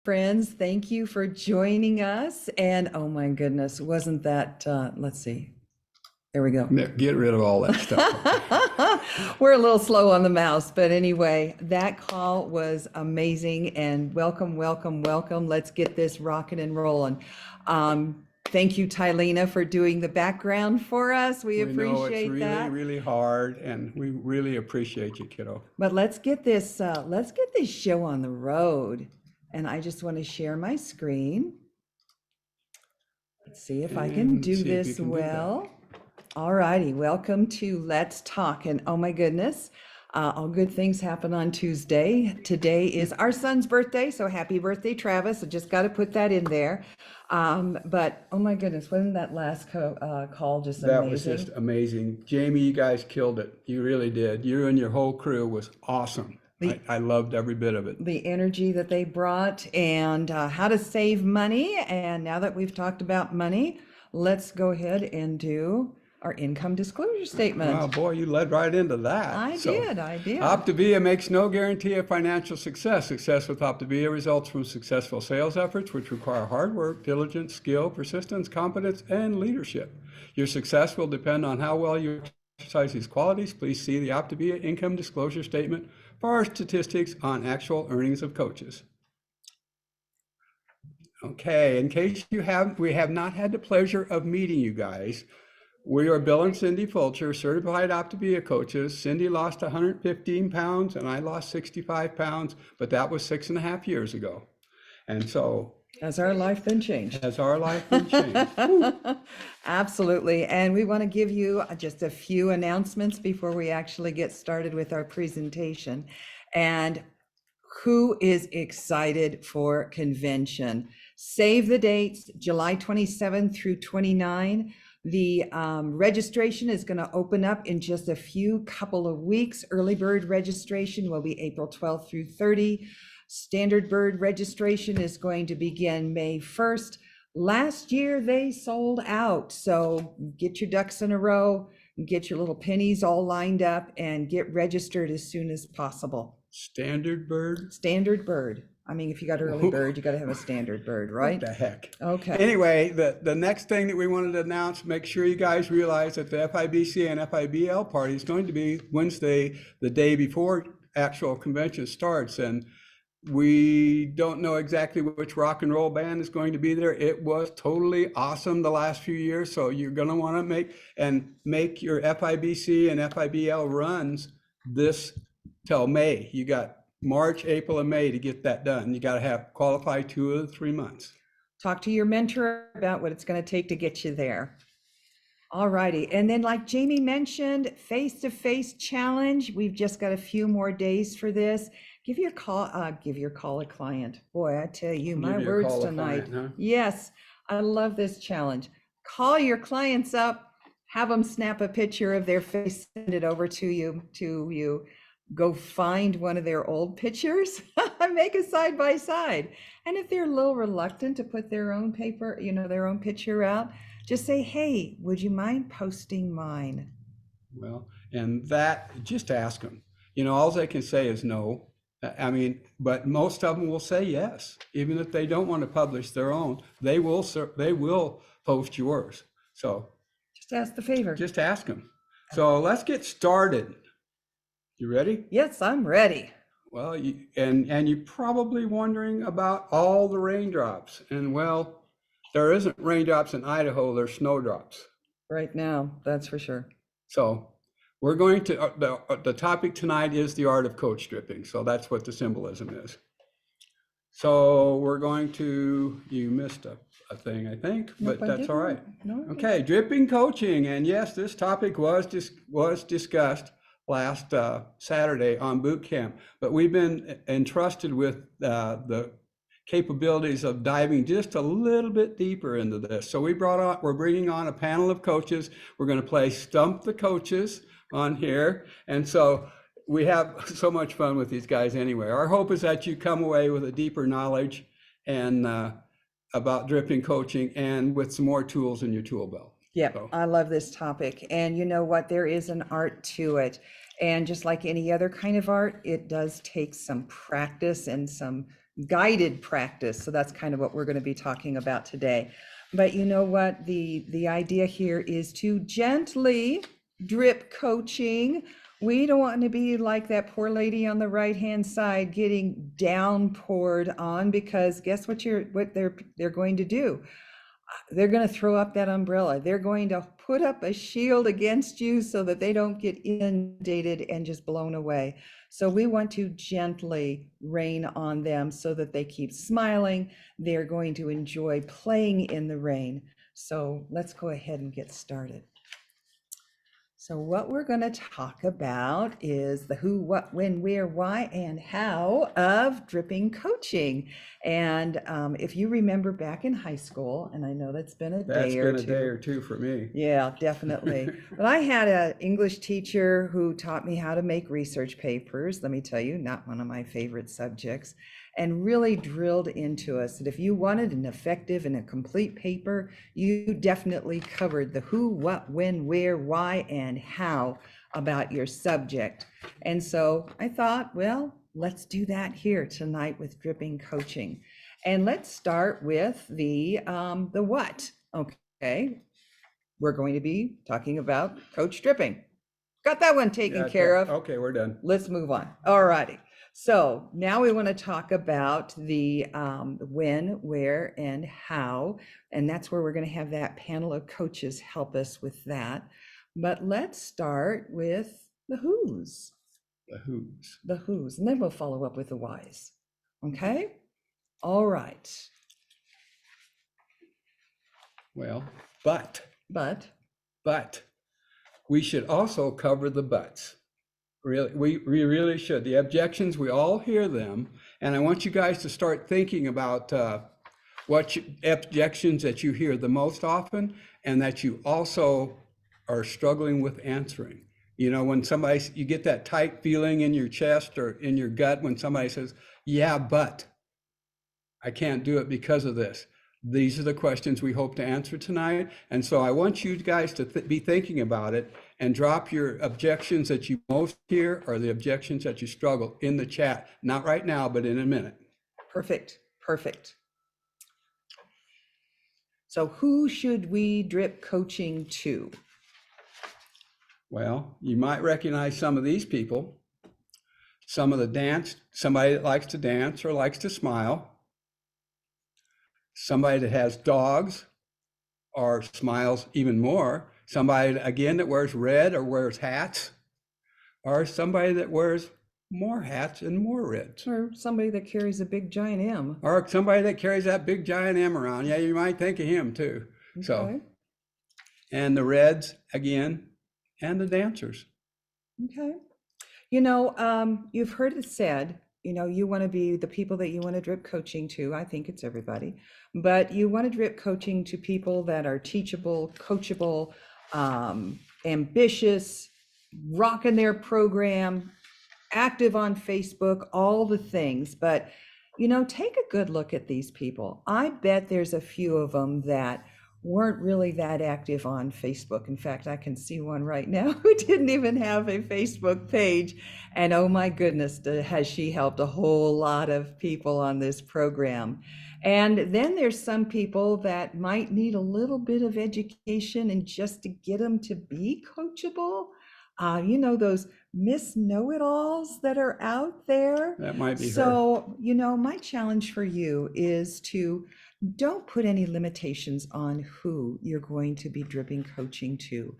Friends, thank you for joining us. And oh my goodness, wasn't that, let's see, there we go. Get rid of all that stuff. We're a little slow on the mouse, but anyway, that call was amazing and welcome, welcome, welcome. Let's get this rocking and rolling. Thank you, Tylena, for doing the background for us. We know it's appreciate really, that. really hard, and we really appreciate you, kiddo. But let's get this show on the road. And I just want to share my screen. Let's see if I can do this well. All righty, welcome to Let's Talk. And oh my goodness, all good things happen on Tuesday. Today is our son's birthday, so happy birthday, Travis. I just got to put that in there. But oh my goodness, wasn't that last call just amazing? That was just amazing. Jamie, you guys killed it. You really did. You and your whole crew was awesome. I loved every bit of it. The energy that they brought and how to save money. And now that we've talked about money, let's go ahead and do our income disclosure statement. Wow, boy, you led right into that. I did. OPTAVIA makes no guarantee of financial success. Success with OPTAVIA results from successful sales efforts, which require hard work, diligence, skill, persistence, competence, and leadership. Your success will depend on how well you exercise these qualities. Please see the OPTAVIA Income Disclosure Statement for our statistics on actual earnings of coaches. Okay, in case we have not had the pleasure of meeting you guys. We are Bill and Cindy Fulcher, certified OPTAVIA coaches. Cindy lost 115 pounds and I lost 65 pounds, but that was 6.5 years ago. And so has our life been changed? Has our life been changed? Absolutely. And we want to give you just a few announcements before we actually get started with our presentation. And who is excited for convention? Save the dates, July 27 through 29. The registration is going to open up in just a couple of weeks. Early bird registration will be April 12th through 30. Standard bird registration is going to begin May 1st. Last year they sold out, so get your ducks in a row, get your little pennies all lined up, and get registered as soon as possible. Standard bird? Standard bird. I mean, if you got early bird, you got to have a standard bird, right? What the heck? Okay. Anyway, the next thing that we wanted to announce, make sure you guys realize that the FIBC and FIBL party is going to be Wednesday, the day before actual convention starts. And we don't know exactly which rock and roll band is going to be there. It was totally awesome the last few years. So you're going to want to make your FIBC and FIBL runs this till May. You got March, April, and May to get that done. You got to have qualify 2 of the 3 months. Talk to your mentor about what it's going to take to get you there. All righty. And then like Jamie mentioned, face-to-face challenge. We've just got a few more days for this. Give your call a client. Boy, I tell you, my words tonight. Client, huh? Yes, I love this challenge. Call your clients up, have them snap a picture of their face, send it over to you. Go find one of their old pictures, make a side by side. And if they're a little reluctant to put their own their own picture out, just say, hey, would you mind posting mine? Well, and that, just ask them. All they can say is no. I mean, but most of them will say yes. Even if they don't want to publish their own, they will post yours. So just ask the favor. Just ask them. So let's get started. You ready? Yes, I'm ready. Well, you're probably wondering about all the raindrops. And well, there isn't raindrops in Idaho, there's snowdrops. Right now, that's for sure. So we're going to, the topic tonight is the art of coach dripping. So that's what the symbolism is. So we're going to, you missed a thing, I think, but that's all right. No. Okay, dripping coaching. And yes, this topic was discussed last Saturday on boot camp, but we've been entrusted with the capabilities of diving just a little bit deeper into this. So we're bringing on a panel of coaches. We're going to play Stump the Coaches on here. And so we have so much fun with these guys anyway. Our hope is that you come away with a deeper knowledge and about dripping coaching and with some more tools in your tool belt. Yeah, so. I love this topic. And you know what? There is an art to it. And just like any other kind of art, it does take some practice and some guided practice. So that's kind of what we're going to be talking about today. But you know what? The idea here is to gently drip coaching. We don't want to be like that poor lady on the right-hand side getting downpoured on, because guess what they're going to do? They're going to throw up that umbrella. They're going to put up a shield against you so that they don't get inundated and just blown away. So we want to gently rain on them so that they keep smiling. They're going to enjoy playing in the rain. So let's go ahead and get started. So what we're going to talk about is the who, what, when, where, why, and how of dripping coaching. And if you remember back in high school, and I know that's been a day or two. That's been a day or two for me. Yeah, definitely. But I had an English teacher who taught me how to make research papers. Let me tell you, not one of my favorite subjects, and really drilled into us that if you wanted an effective and a complete paper, you definitely covered the who, what, when, where, why, and how about your subject. And so I thought, well, let's do that here tonight with dripping coaching. And let's start with the what. Okay, we're going to be talking about coach dripping. Got that one taken care of. Okay, we're done. Let's move on. All righty. So now we want to talk about the when, where, and how, and that's where we're going to have that panel of coaches help us with that. But let's start with the who's. The who's. The who's, and then we'll follow up with the whys. Okay? All right. Well, but we should also cover the buts. Really, we really should. The objections, we all hear them, and I want you guys to start thinking about what objections that you hear the most often, and that you also are struggling with answering. You know, when you get that tight feeling in your chest or in your gut when somebody says, "Yeah, but I can't do it because of this." These are the questions we hope to answer tonight. And so I want you guys to be thinking about it and drop your objections that you most hear or the objections that you struggle in the chat. Not right now, but in a minute. Perfect. Perfect. So who should we drip coaching to? Well, you might recognize some of these people. Some of the somebody that likes to dance or likes to smile. Somebody that has dogs or smiles even more. Somebody, again, that wears red or wears hats. Or somebody that wears more hats and more reds. Or somebody that carries a big giant M. Or somebody that carries that big giant M around. Yeah, you might think of him too. Okay. So, and the reds, again, and the dancers. Okay. You know, you've heard it said, you know, you want to be the people that you want to drip coaching to. I think it's everybody, but you want to drip coaching to people that are teachable, coachable, ambitious, rocking their program, active on Facebook, all the things. But, you know, take a good look at these people. I bet there's a few of them that weren't really that active on Facebook. In fact, I can see one right now who didn't even have a Facebook page. And oh my goodness, has she helped a whole lot of people on this program. And then there's some people that might need a little bit of education and just to get them to be coachable. You know, those Miss Know-it-alls that are out there. That might be her. So, you know, my challenge for you is to don't put any limitations on who you're going to be dripping coaching to.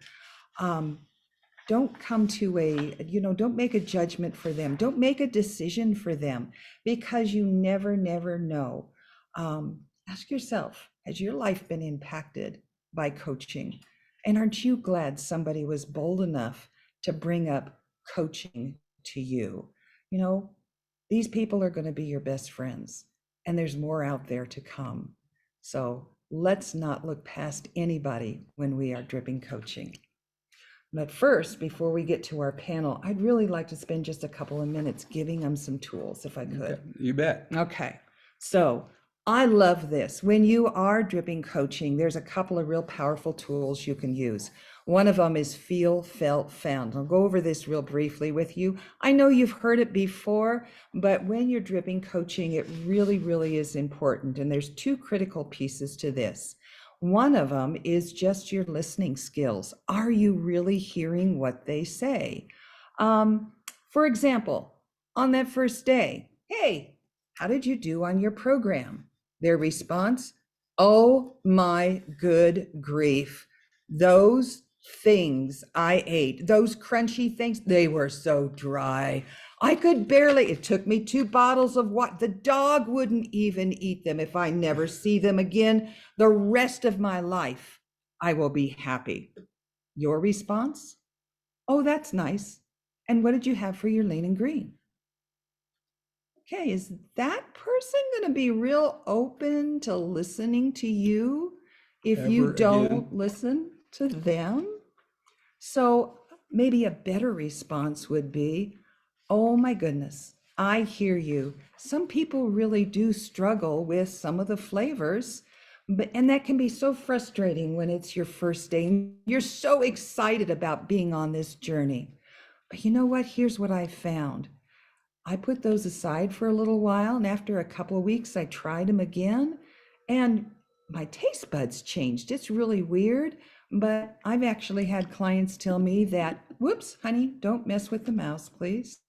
Don't come to don't make a judgment for them. Don't make a decision for them, because you never know. Ask yourself, has your life been impacted by coaching? And aren't you glad somebody was bold enough to bring up coaching to you? You know, these people are going to be your best friends, and there's more out there to come. So let's not look past anybody when we are dripping coaching. But first, before we get to our panel, I'd really like to spend just a couple of minutes giving them some tools, if I could. You bet. Okay. So I love this. When you are dripping coaching, there's a couple of real powerful tools you can use. One of them is feel, felt, found. I'll go over this real briefly with you. I know you've heard it before, but when you're dripping coaching, it really, really is important. And there's two critical pieces to this. One of them is just your listening skills. Are you really hearing what they say? Um, for example, on that first day, hey, how did you do on your program? Their response, oh my good grief. Those things I ate, those crunchy things, they were so dry. I could barely, it took me 2 bottles of what the dog wouldn't even eat them. If I never see them again, the rest of my life, I will be happy. Your response? Oh, that's nice. And what did you have for your lean and green? Okay, is that person going to be real open to listening to you if you Ever again? don't listen to them? So maybe a better response would be, oh my goodness, I hear you. Some people really do struggle with some of the flavors, and that can be so frustrating when it's your first day and you're so excited about being on this journey. But you know what? Here's what I found. I put those aside for a little while, and after a couple of weeks, I tried them again, and my taste buds changed. It's really weird, but I've actually had clients tell me that, whoops, honey, don't mess with the mouse, please.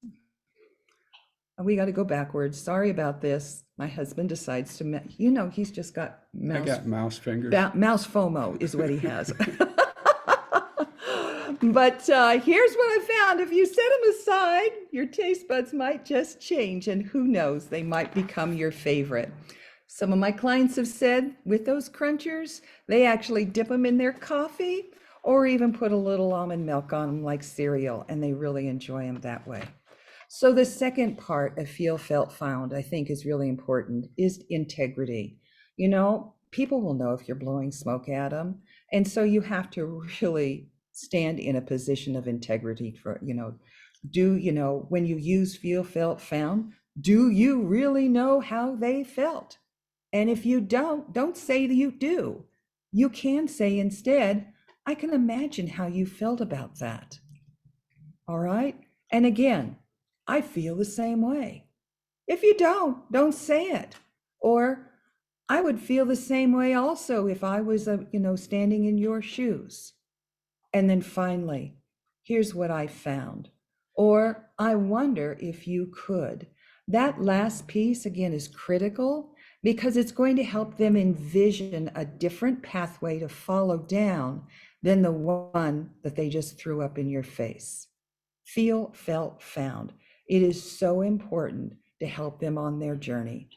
We got to go backwards. Sorry about this. My husband decides to, he's just got I mouse, got mouse fingers. mouse FOMO is what he has. But here's what I found. If you set them aside, your taste buds might just change, and who knows, they might become your favorite. Some of my clients have said with those crunchers, they actually dip them in their coffee or even put a little almond milk on them like cereal, and they really enjoy them that way. So the second part of feel, felt, found, I think is really important, is integrity. People will know if you're blowing smoke at them. And so you have to really stand in a position of integrity for, when you use feel, felt, found, do you really know how they felt? And if you don't say that you do. You can say instead, I can imagine how you felt about that. All right. And again, I feel the same way. If you don't say it. Or I would feel the same way also if I was, standing in your shoes. And then finally, here's what I found. Or I wonder if you could. That last piece, again, is critical because it's going to help them envision a different pathway to follow down than the one that they just threw up in your face. Feel, felt, found. It is so important to help them on their journey.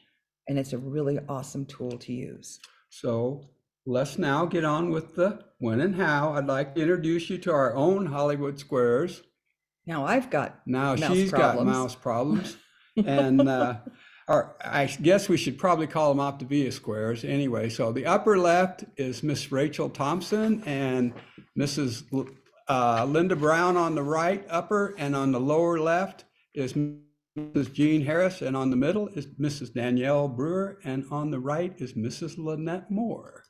And it's a really awesome tool to use. So let's now get on with the when and how. I'd like to introduce you to our own Hollywood Squares. Now I've got Now mouse she's got problems. mouse problems. And I guess we should probably call them OPTAVIA Squares anyway. So the upper left is Miss Rachel Thompson and Mrs. Linda Brown on the right upper, and on the lower left is Mrs. Jean Harris, and on the middle is Mrs. Danielle Brewer, and on the right is Mrs. Lynette Moore.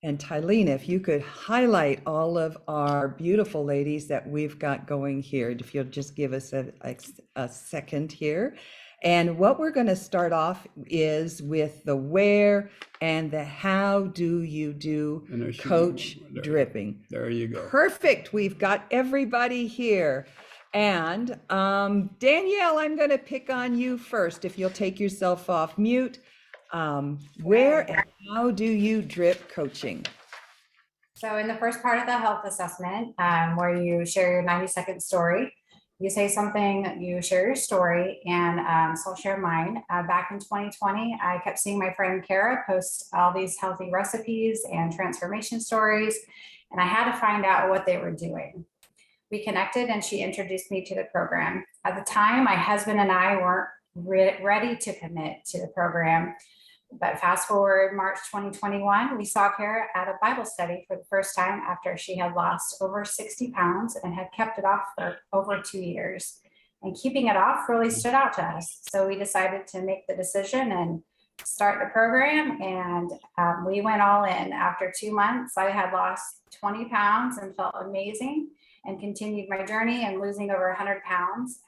And Tylene, if you could highlight all of our beautiful ladies that we've got going here, if you'll just give us a second here. And what we're going to start off is with the where and the how do you do coach dripping. There you go. Perfect. We've got everybody here. And Danielle, I'm going to pick on you first. If you'll take yourself off mute. Where and how do you drip coaching? So in the first part of the health assessment, where you share your 90-second story, you say something, you share your story, and so I'll share mine. Back in 2020, I kept seeing my friend Kara post all these healthy recipes and transformation stories, and I had to find out what they were doing. We connected and she introduced me to the program. At the time, my husband and I weren't ready to commit to the program. But fast forward March 2021, we saw Kara at a Bible study for the first time after she had lost over 60 pounds and had kept it off for over 2 years. And keeping it off really stood out to us. So we decided to make the decision and start the program, and we went all in. After 2 months, I had lost 20 pounds and felt amazing, and continued my journey and losing over 100 pounds.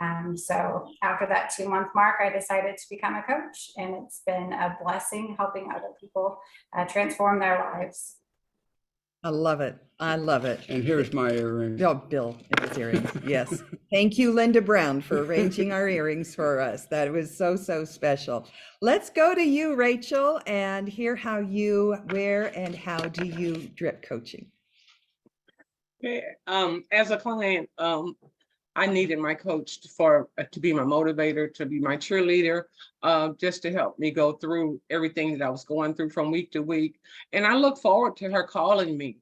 So after that 2-month mark, I decided to become a coach, and it's been a blessing helping other people transform their lives. I love it. I love it. And here's my earring. Oh, Bill, and his earrings. Yes. Thank you, Linda Brown, for arranging our earrings for us. That was so, so special. Let's go to you, Rachel, and hear how you, where, and how do you drip coaching? Okay. As a client, I needed my coach to be my motivator, to be my cheerleader, just to help me go through everything that I was going through from week to week. And I look forward to her calling me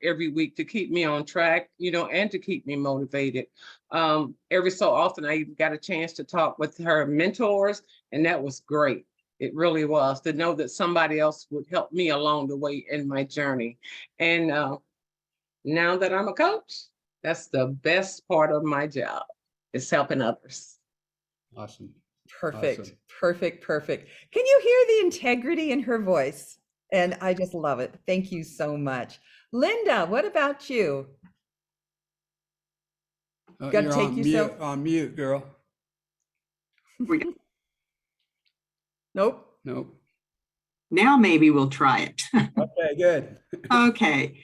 every week to keep me on track, and to keep me motivated. Every so often, I even got a chance to talk with her mentors, and that was great. It really was, to know that somebody else would help me along the way in my journey. And now that I'm a coach, that's the best part of my job, is helping others. Awesome. Perfect. Awesome. Perfect. Perfect. Can you hear the integrity in her voice? And I just love it. Thank you so much. Linda, what about you? Gotta You're take on yourself- mute, on mute, girl. Nope. Nope. Now maybe we'll try it. Okay, good. Okay.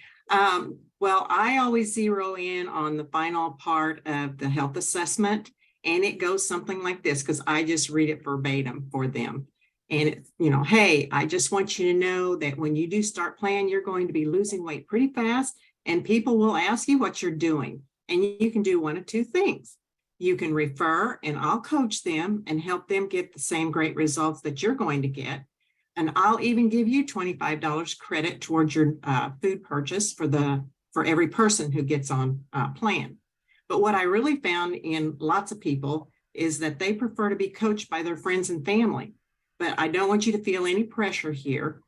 Well, I always zero in on the final part of the health assessment, and it goes something like this, because I just read it verbatim for them. And it's, hey, I just want you to know that when you do start planning, you're going to be losing weight pretty fast, and people will ask you what you're doing. And you can do one of two things. You can refer, and I'll coach them and help them get the same great results that you're going to get. And I'll even give you $25 credit towards your food purchase for every person who gets on plan. But what I really found in lots of people is that they prefer to be coached by their friends and family. But I don't want you to feel any pressure here.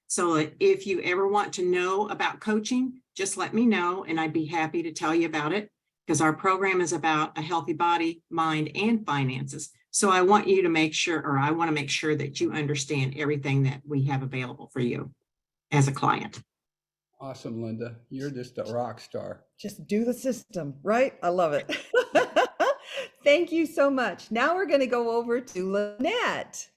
So if you ever want to know about coaching, just let me know, and I'd be happy to tell you about it, because our program is about a healthy body, mind, and finances. So I want you to make sure, or I want to make sure that you understand everything that we have available for you as a client. Awesome, Linda. You're just a rock star. Just do the system, right? I love it. Thank you so much. Now we're going to go over to Lynette.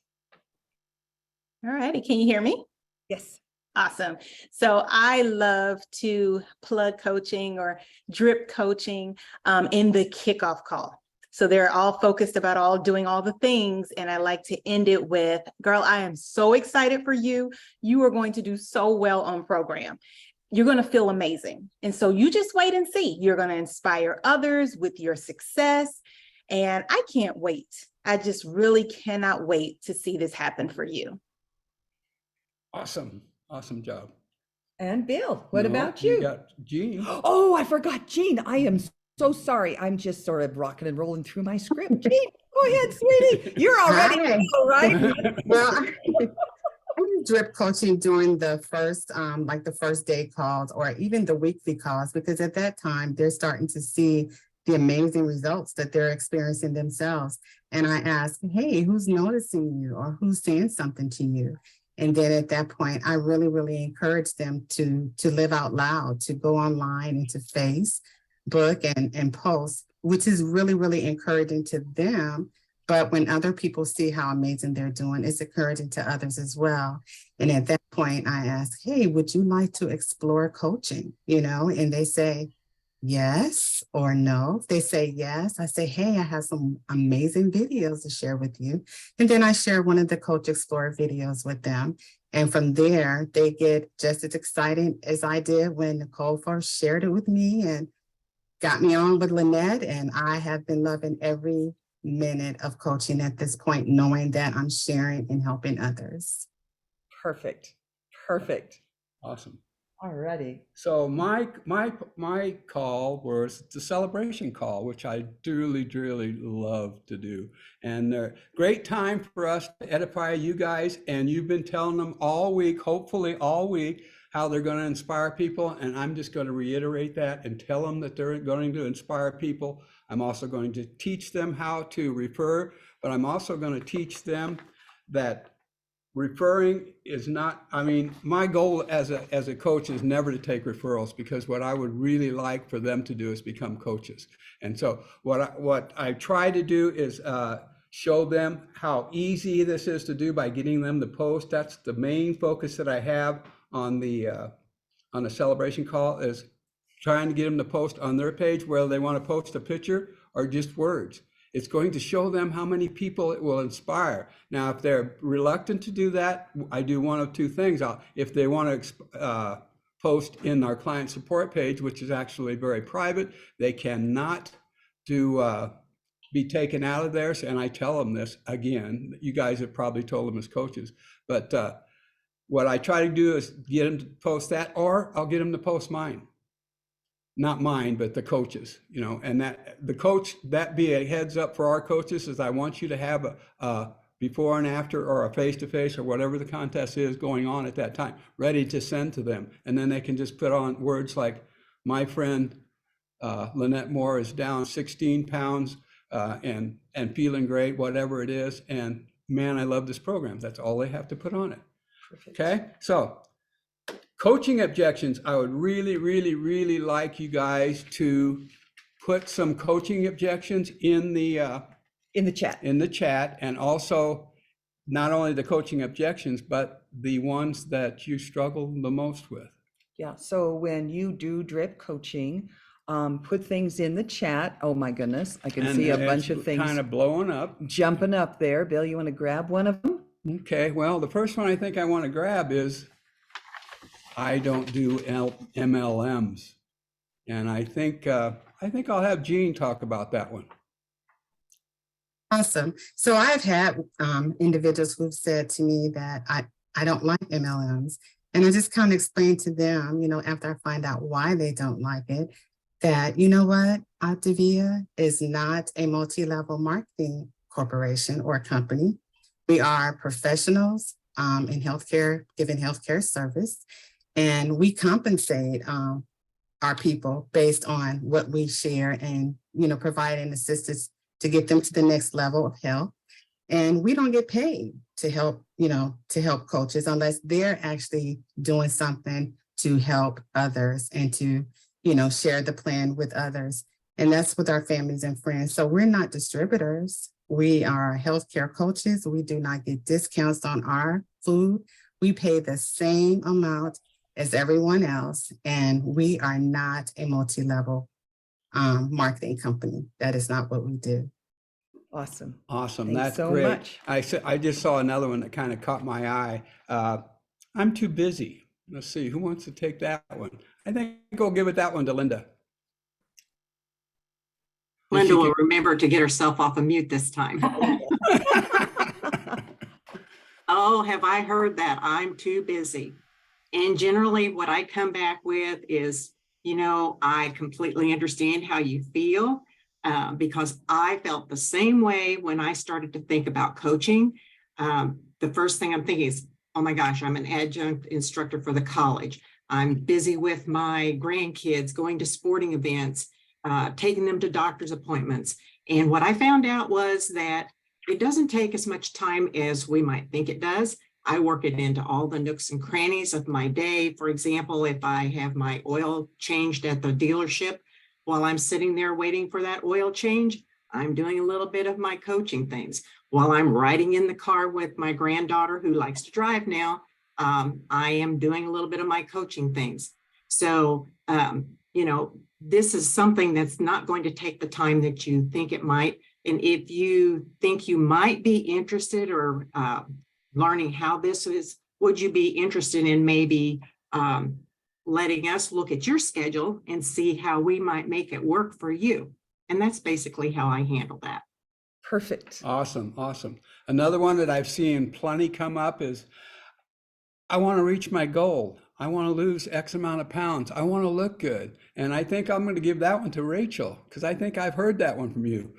All righty, can you hear me? Yes. Awesome. So I love to plug coaching or drip coaching in the kickoff call. So they're all focused about doing all the things. And I like to end it with, girl, I am so excited for you. You are going to do so well on program. You're going to feel amazing. And so you just wait and see. You're going to inspire others with your success. And I can't wait. I just really cannot wait to see this happen for you. Awesome. Awesome job. And Bill, what No, about You you? got Jean. Oh, I forgot Jean. I am so sorry. I'm just sort of rocking and rolling through my script. Jean, go ahead, sweetie. You're already Hi. go, right? Well, I do drip coaching during the first, like the first day calls or even the weekly calls, because at that time they're starting to see the amazing results that they're experiencing themselves. And I ask, hey, who's noticing you or who's saying something to you? And then at that point, I really, really encourage them to live out loud, to go online and to Facebook and post, which is really, really encouraging to them. But when other people see how amazing they're doing, it's encouraging to others as well. And at that point, I ask, hey, would you like to explore coaching? And they say yes or no. If they say yes, I say, hey, I have some amazing videos to share with you. And then I share one of the Coach Explorer videos with them. And from there, they get just as excited as I did when Nicole first shared it with me and got me on with Lynette. And I have been loving every minute of coaching at this point, knowing that I'm sharing and helping others. Perfect. Perfect. Awesome. Alrighty. So my call was the celebration call, which I dearly love to do. And great time for us to edify you guys. And you've been telling them all week, hopefully all week, how they're going to inspire people. And I'm just going to reiterate that and tell them that they're going to inspire people. I'm also going to teach them how to refer, but I'm also going to teach them that referring is not, I mean, my goal as a coach is never to take referrals, because what I would really like for them to do is become coaches. And so what I try to do is show them how easy this is to do by getting them to post. That's the main focus that I have on the celebration call, is trying to get them to post on their page, whether they want to post a picture or just words. It's going to show them how many people it will inspire. Now, if they're reluctant to do that, I do one of two things. If they want to post in our client support page, which is actually very private, they cannot be taken out of there. And I tell them this again. You guys have probably told them as coaches, but what I try to do is get them to post that, or I'll get them to post mine. Not mine, but the coaches, you know, and that the coach, that be a heads up for our coaches, is I want you to have a before and after, or a face-to-face, or whatever the contest is going on at that time, ready to send to them. And then they can just put on words like, my friend Lynette Moore is down 16 pounds and feeling great, whatever it is. And man, I love this program. That's all they have to put on it. Perfect. Okay, so coaching objections, I would really, really, really like you guys to put some coaching objections in the chat, and also not only the coaching objections, but the ones that you struggle the most with. Yeah, so when you do drip coaching, put things in the chat. Oh my goodness, I can see a bunch of things kind of blowing up, jumping up there. Bill, you want to grab one of them? Okay, well, the first one I think I want to grab is, I don't do MLMs. And I think I'll have Jean talk about that one. Awesome. So I've had individuals who've said to me that I don't like MLMs. And I just kind of explained to them, you know, after I find out why they don't like it, that, you know what, OPTAVIA is not a multi-level marketing corporation or company. We are professionals in healthcare, giving healthcare service, and we compensate our people based on what we share and, you know, providing assistance to get them to the next level of health. And we don't get paid to help, you know, to help coaches unless they're actually doing something to help others and to, you know, share the plan with others. And that's with our families and friends. So we're not distributors. We are healthcare coaches. We do not get discounts on our food. We pay the same amount as everyone else. And we are not a multi-level marketing company. That is not what we do. Awesome. Awesome. Thanks That's so great. much. I just saw another one that kind of caught my eye. I'm too busy. Let's see, who wants to take that one? I think I'll give it that one to Linda. Linda will remember to get herself off of mute this time. Oh, have I heard that? I'm too busy. And generally what I come back with is, you know, I completely understand how you feel because I felt the same way when I started to think about coaching. The first thing I'm thinking is, oh my gosh, I'm an adjunct instructor for the college. I'm busy with my grandkids, going to sporting events, taking them to doctor's appointments. And what I found out was that it doesn't take as much time as we might think it does. I work it into all the nooks and crannies of my day. For example, if I have my oil changed at the dealership, while I'm sitting there waiting for that oil change, I'm doing a little bit of my coaching things. While I'm riding in the car with my granddaughter who likes to drive now, I am doing a little bit of my coaching things. So, you know, this is something that's not going to take the time that you think it might. And if you think you might be interested or learning how this is, would you be interested in maybe letting us look at your schedule and see how we might make it work for you? And that's basically how I handle that. Perfect. Awesome, awesome. Another one that I've seen plenty come up is, I want to reach my goal. I want to lose X amount of pounds. I want to look good. And I think I'm going to give that one to Rachel, because I think I've heard that one from you.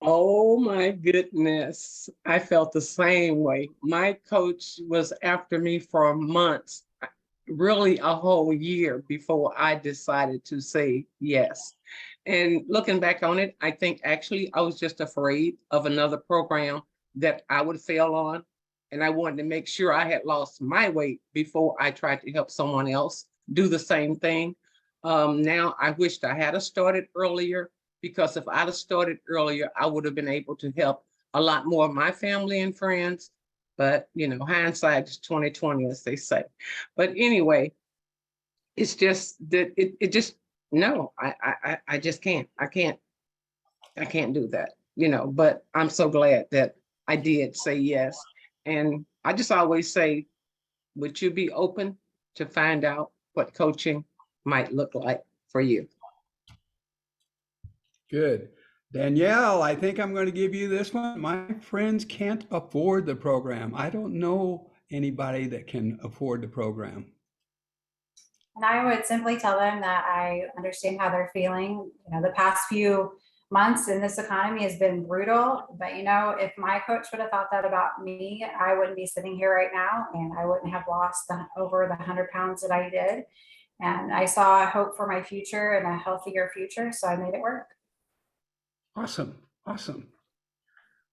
Oh my goodness. I felt the same way. My coach was after me for months, really a whole year before I decided to say yes. And looking back on it, I think actually I was just afraid of another program that I would fail on. And I wanted to make sure I had lost my weight before I tried to help someone else do the same thing. Now I wished I had started earlier, because if I'd have started earlier, I would have been able to help a lot more of my family and friends. But you know, hindsight is 20/20, as they say. But anyway, it's just that it just no, I just can't. I can't do that, you know, but I'm so glad that I did say yes. And I just always say, would you be open to find out what coaching might look like for you? Good. Danielle, I think I'm going to give you this one. My friends can't afford the program. I don't know anybody that can afford the program. And I would simply tell them that I understand how they're feeling. You know, the past few months in this economy has been brutal, but you know, if my coach would have thought that about me, I wouldn't be sitting here right now, and I wouldn't have lost over the 100 pounds that I did. And I saw a hope for my future and a healthier future, so I made it work. Awesome. Awesome.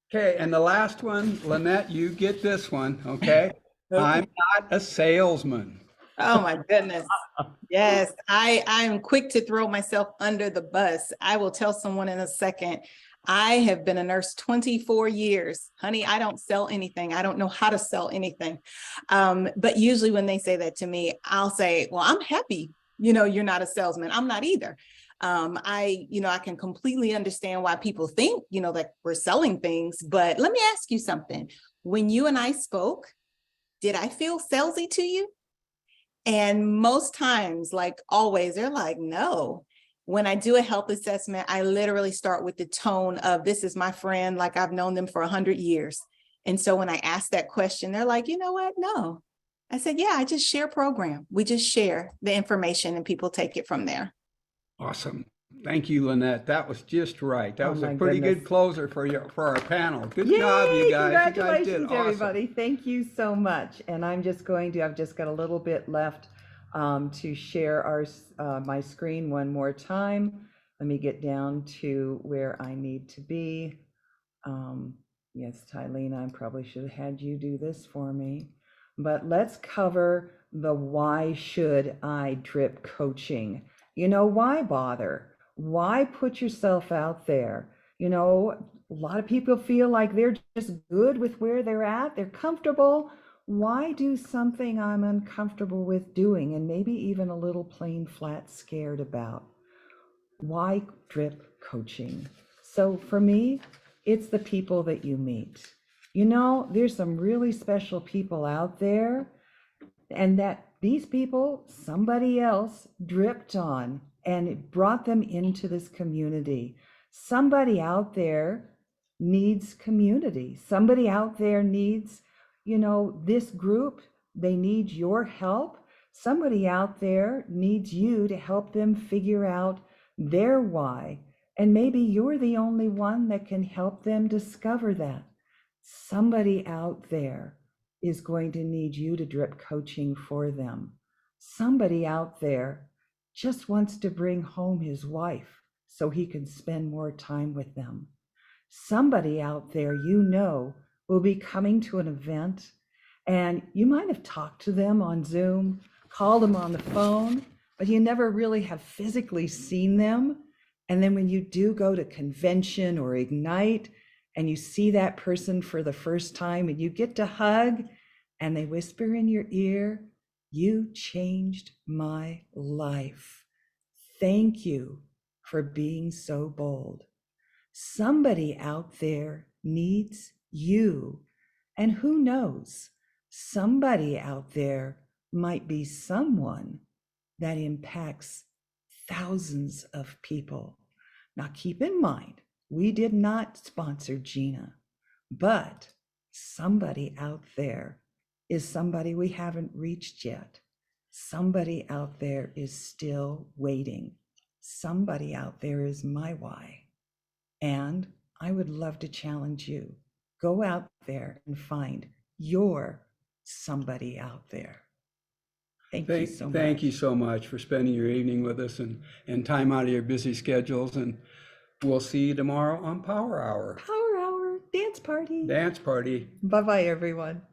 Okay. And the last one, Lynette, you get this one. Okay. I'm not a salesman. Oh my goodness. Yes, I'm quick to throw myself under the bus. I will tell someone in a second. I have been a nurse 24 years. Honey, I don't sell anything. I don't know how to sell anything. But usually when they say that to me, I'll say, well, I'm happy, you're not a salesman. I'm not either. I can completely understand why people think, that we're selling things. But let me ask you something. When you and I spoke, did I feel salesy to you? And most times, like always, they're like, no. When I do a health assessment, I literally start with the tone of, this is my friend, like I've known them for 100 years. And so when I ask that question, they're like, you know what? No. I said, yeah, I just share program. We just share the information and people take it from there. Awesome. Thank you, Lynette. That was just right. That Oh, was my a pretty goodness. good closer for our panel. Good Yay! job, you guys. You guys did Congratulations, awesome. everybody. Thank you so much. And I've just got a little bit left to share my screen one more time. Let me get down to where I need to be. Yes, Tylene, I probably should have had you do this for me. But let's cover the why should I drip coaching. Why bother? Why put yourself out there? A lot of people feel like they're just good with where they're at. They're comfortable. Why do something I'm uncomfortable with doing and maybe even a little plain flat scared about? Why drip coaching? So for me, it's the people that you meet. There's some really special people out there, and that these people, somebody else dripped on and it brought them into this community. Somebody out there needs community. Somebody out there needs, this group. They need your help. Somebody out there needs you to help them figure out their why. And maybe you're the only one that can help them discover that. Somebody out there is going to need you to drip coaching for them. Somebody out there just wants to bring home his wife so he can spend more time with them. Somebody out there will be coming to an event, and you might have talked to them on Zoom, called them on the phone, but you never really have physically seen them. And then when you do go to convention or Ignite, and you see that person for the first time and you get to hug and they whisper in your ear, "You changed my life. Thank you for being so bold." Somebody out there needs you. And who knows, somebody out there might be someone that impacts thousands of people. Now, keep in mind, we did not sponsor Gina, but somebody out there is somebody we haven't reached yet. Somebody out there is still waiting. Somebody out there is my why. And I would love to challenge you. Go out there and find your somebody out there. Thank you so much. Thank you so much for spending your evening with us and time out of your busy schedules. And we'll see you tomorrow on Power Hour. Power Hour Dance Party. Dance party. Bye-bye, everyone.